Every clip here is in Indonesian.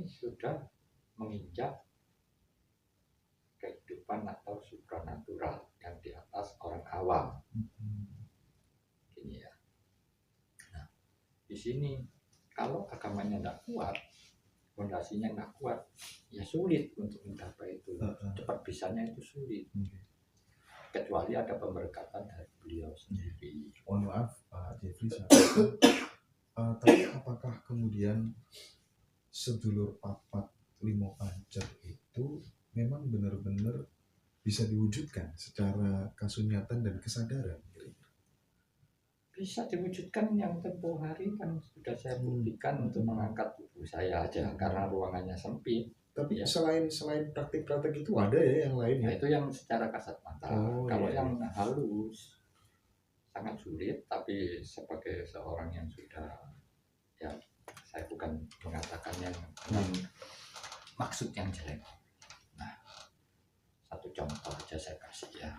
ini sudah menginjak kehidupan atau supranatural yang di atas orang awam. Gini ya. Nah, di sini kalau agamanya tidak kuat, fondasinya nggak kuat, ya sulit untuk mencapai itu. Cepat bisanya itu sulit. Kecuali ada pemberkatan dari beliau sendiri. Mohon maaf Pak Jeffrey, tapi apakah kemudian sedulur papat limo pancer itu memang benar-benar bisa diwujudkan secara kasunyatan dan kesadaran? Bisa diwujudkan, yang tempoh hari kan sudah saya buktikan untuk mengangkat tubuh saya aja karena ruangannya sempit. Tapi ya. selain praktik-praktik itu ada ya yang lain ya? Nah, itu yang secara kasat mata. Kalau yang halus sangat sulit, tapi sebagai seorang yang sudah, ya saya bukan mengatakannya dengan maksud yang jelek. Nah, satu contoh aja saya kasih ya.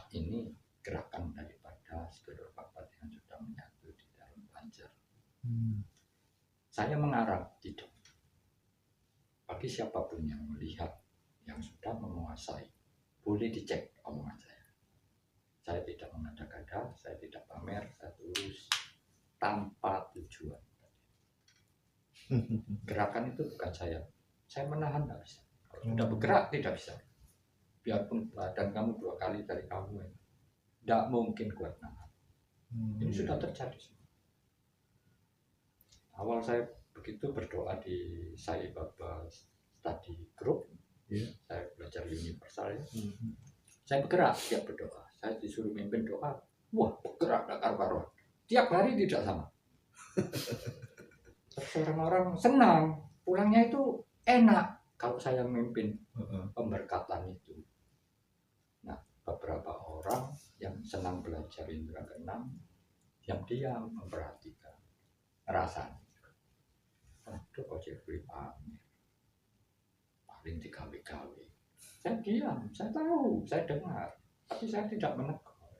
Ini gerakan daripada sedulur papat yang sudah menyatu di dalam pancer. Saya mengarang tidak. Bagi siapapun yang melihat, yang sudah menguasai, boleh dicek omongan saya. Saya tidak mengada-gada, saya tidak pamer, saya tulus tanpa tujuan. Gerakan itu bukan saya menahan tidak bisa. Kalau sudah bergerak tidak bisa. Biarpun badan kamu 2 kali dari kamu, tidak mungkin kuat nahan. Ini sudah terjadi semua. Awal saya begitu berdoa di Sai Baba Study Group, saya belajar universal ya. Saya bergerak tiap berdoa. Saya disuruh mimpin doa, wah bergerak tak karuan. Tiap hari tidak sama. Terus orang-orang senang, pulangnya itu enak kalau saya memimpin pemberkatan itu. Beberapa orang yang senang belajar indera keenam, diam-diam memperhatikan, rasanya. Aduh, kok Jeffrey pamer, paling digawe-gawe. Saya diam, saya tahu, saya dengar, tapi saya tidak menegur.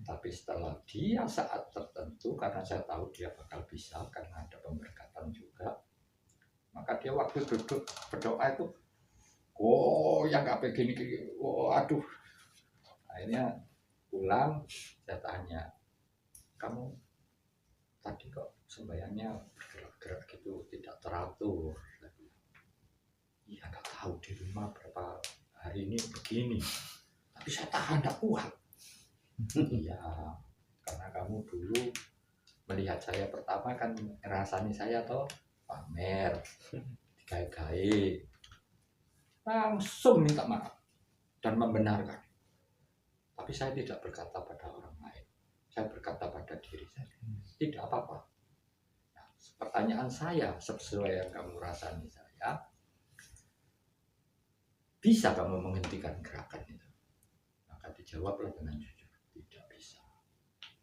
Tapi setelah dia saat tertentu, karena saya tahu dia bakal bisa, karena ada pemberkatan juga, maka dia waktu duduk berdoa itu, oh yang gak begini, oh aduh. Akhirnya pulang, saya tanya, kamu tadi kok sembahyangnya bergerak-gerak gitu, tidak teratur. Iya gak tahu di rumah berapa hari ini begini, tapi saya tahan gak kuat. Iya, karena kamu dulu melihat saya pertama kan ngerasani saya toh pamer, digawe-gawe, langsung minta maaf dan membenarkan. Tapi saya tidak berkata pada orang lain, saya berkata pada diri saya, tidak apa-apa. Nah, pertanyaan saya sesuai yang kamu rasani saya, bisa kamu menghentikan gerakan itu? Maka dijawablah dengan jujur, tidak bisa.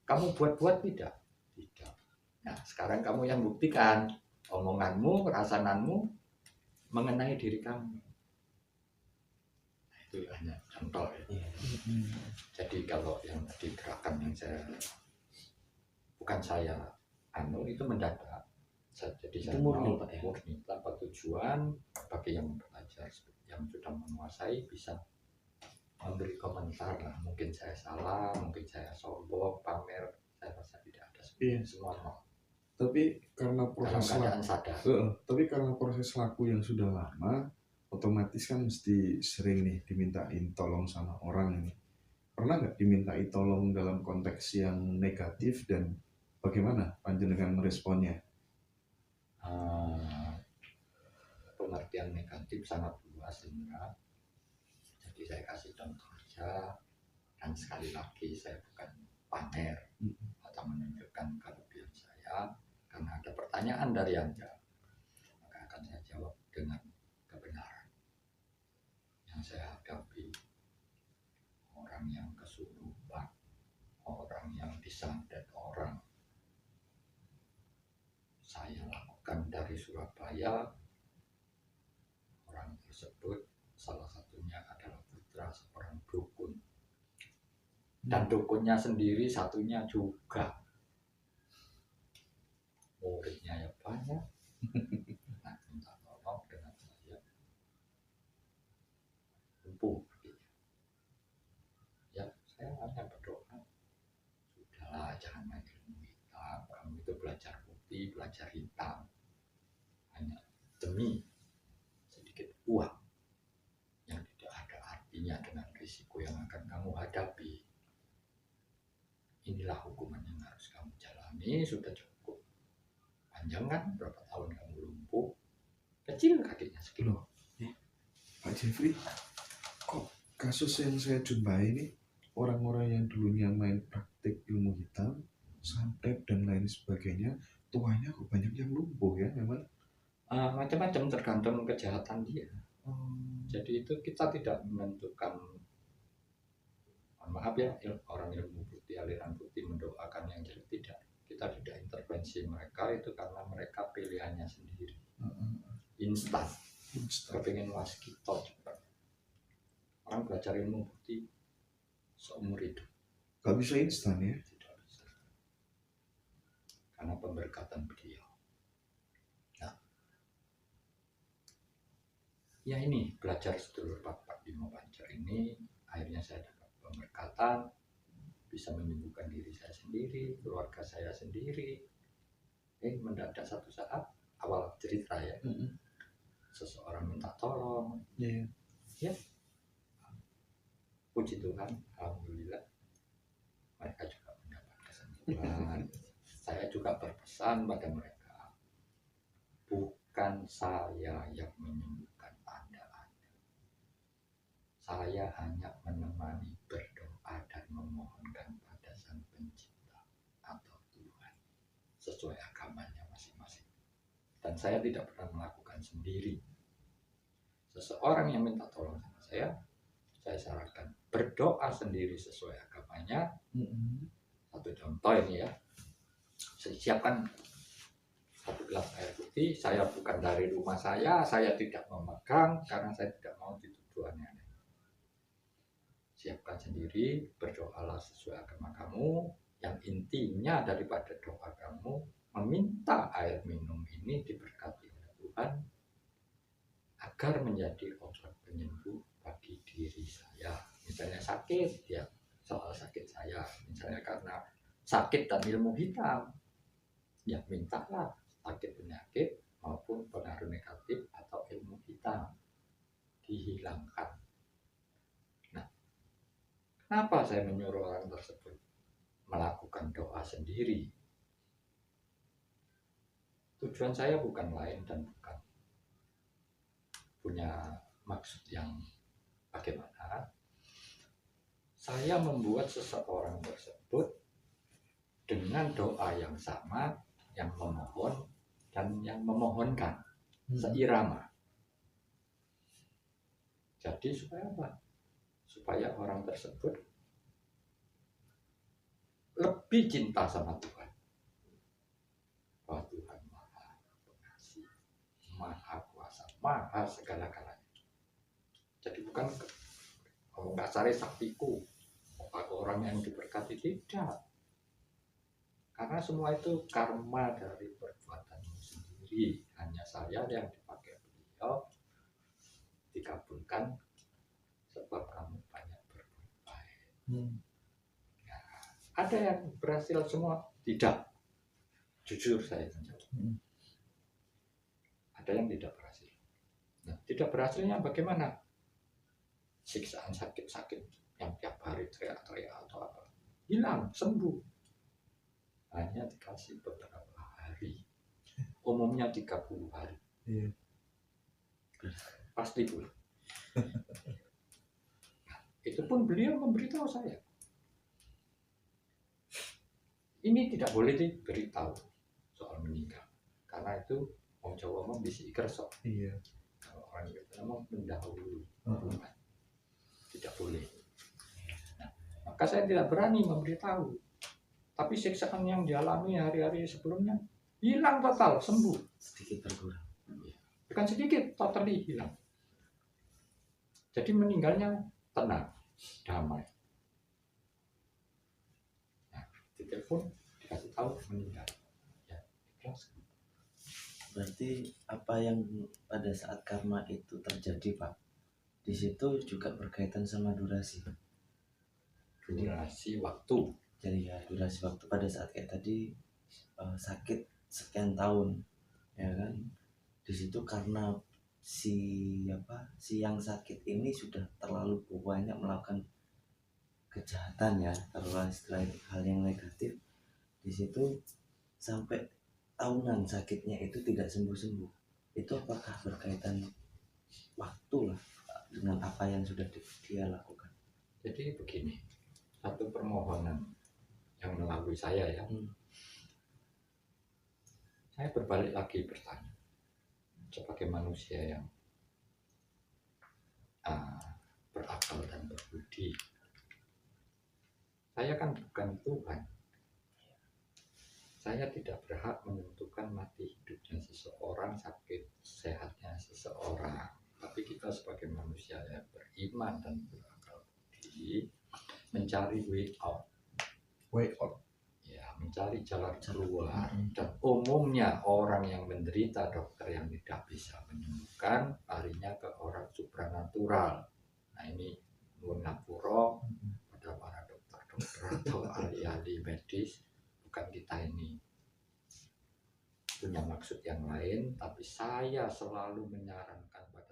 Kamu buat-buat tidak? Tidak. Nah, sekarang kamu yang buktikan omonganmu, kerasananmu mengenai diri kamu. Itu hanya contoh ya. Jadi kalau yang tadi gerakan yang saya, bukan saya itu mendadak. Jadi saya murni tanpa tujuan. Bagi yang belajar, yang sudah menguasai bisa memberi komentar lah. Mungkin saya salah, mungkin saya sombong, pamer, saya rasa tidak ada semua. Tapi karena proses tapi karena proses laku yang sudah lama, otomatis kan mesti sering nih dimintain tolong sama orang ini. Pernah nggak dimintai tolong dalam konteks yang negatif dan bagaimana panjenengan meresponnya? Pengertian negatif sangat luas Indra. Jadi saya kasih contoh aja, dan sekali lagi saya bukan pamer atau menunjukkan kelebihan saya, karena ada pertanyaan dari Anda, maka akan saya jawab dengan kebenaran. Yang saya hadapi orang yang kesurupan, orang yang disantet orang, saya lakukan bahkan dari Surabaya. Orang tersebut salah satunya adalah putra seorang dukun, dan dukunnya sendiri satunya juga muridnya ya banyak. Nah, minta tolong dengan saya lumpuh kakinya. Ya, saya hanya berdoa, sudahlah jangan main ilmu hitam, kamu itu belajar putih, belajar hitam hanya demi sedikit uang yang tidak ada artinya dengan risiko yang akan kamu hadapi. Inilah hukuman yang harus kamu jalani, sudah cukup panjang kan, berapa tahun kamu lumpuh, kecil kakinya sekilo. Pak Jeffrey, kok kasus yang saya jumpai ini orang-orang yang dulunya main praktik ilmu hitam, santet dan lain sebagainya, tuanya kok banyak yang lumpuh ya memang. Macam-macam tergantung kejahatan dia. Jadi itu kita tidak menentukan, maaf ya, orang ilmu putih, aliran putih mendoakan yang jelek, tidak. Kita tidak intervensi mereka, itu karena mereka pilihannya sendiri. Instan. Kepingin waskito cepat. Orang belajar ilmu putih seumur hidup. Gak bisa instan ya? Tidak bisa. Karena pemberkatan beliau. Nah, ya ini belajar sedulur Bapak Bimo Pancer ini, akhirnya saya dapat pemberkatan, bisa menyembuhkan diri saya sendiri, keluarga saya sendiri. Mendadak satu saat, awal cerita ya, seseorang minta tolong. Yeah. Ya, puji Tuhan, alhamdulillah mereka juga mendapat kesembuhan. Saya juga berpesan pada mereka, bukan saya yang menyembuhkan Anda. Saya hanya menemani berdoa dan memohonkan pada Sang Pencipta atau Tuhan sesuai agamanya masing-masing. Dan saya tidak pernah melakukan sendiri. Seseorang yang minta tolong sama saya sarankan berdoa sendiri sesuai agamanya. Satu contoh ini ya, saya siapkan satu gelas air putih. Saya bukan dari rumah saya tidak memegang karena saya tidak mau dituduh aneh-aneh. Siapkan sendiri, berdoalah sesuai agama kamu. Yang intinya daripada doa kamu, meminta air minum ini diberkati oleh Tuhan agar menjadi obat penyembuh bagi diri saya. Misalnya sakit, ya soal sakit saya. Misalnya karena sakit dan ilmu hitam, ya mintalah sakit penyakit maupun pengaruh negatif atau ilmu hitam dihilangkan. Nah, kenapa saya menyuruh orang tersebut melakukan doa sendiri? Tujuan saya bukan lain dan bukan punya maksud yang bagaimana. Saya membuat seseorang tersebut dengan doa yang sama, yang memohon dan yang memohonkan seirama. Jadi supaya apa? Supaya orang tersebut lebih cinta sama Tuhan. Bahwa Tuhan Maha Pengasih, Maha Kuasa, Maha segala-galanya. Jadi bukan kalau nggak cari saktiku, orang yang diberkati, tidak. Karena semua itu karma dari perbuatanmu sendiri. Hanya saya yang dipakai beliau dikabulkan sebab kamu banyak berbuat baik. Ya, ada yang berhasil semua? Tidak. Jujur saya menjawab. Ada yang tidak berhasil. Nah, tidak berhasilnya bagaimana? Siksaan sakit-sakit yang tiap hari teriak-teriak atau apa, hilang, sembuh. Hanya dikasih beberapa hari. Umumnya 30 hari. Iya. Pasti pun. Itu pun beliau memberitahu saya. Ini tidak boleh diberitahu soal meninggal. Karena itu orang Jawa ngomong bisi kerso. Iya. Kalau orang Jawa ngomong mendahului. Tidak boleh. Nah, maka saya tidak berani memberitahu. Tapi siksaan yang dialami hari-hari sebelumnya hilang total, sembuh. sedikit berkurang. Bukan sedikit, totally hilang. Jadi meninggalnya tenang, damai. Nah, ditelepon, dikasih tahu meninggal. Ya, ikhlas. Berarti apa yang pada saat karma itu terjadi, Pak, di situ juga berkaitan sama durasi. Durasi waktu. Jadi ya durasi waktu pada saat kayak tadi sakit sekian tahun, ya kan? Di situ karena si yang sakit ini sudah terlalu banyak melakukan kejahatan ya, terlalu istilah hal yang negatif. Di situ sampai tahunan sakitnya itu tidak sembuh-sembuh. Itu apakah berkaitan waktu lah dengan apa yang sudah dia lakukan? Jadi begini, satu permohonan yang melalui saya ya. Saya berbalik lagi bertanya sebagai manusia yang berakal dan berbudi. Saya kan bukan Tuhan. Saya tidak berhak menentukan mati hidupnya seseorang, sakit sehatnya seseorang. Tapi kita sebagai manusia yang beriman dan berakal budi mencari way out. Ya, mencari jalan keluar. Dan umumnya orang yang menderita dokter yang tidak bisa menyembuhkan larinya ke orang supranatural. Nah ini ngapura pada para dokter atau ahli-ahli medis. Bukan kita ini punya maksud yang lain, tapi saya selalu menyarankan pada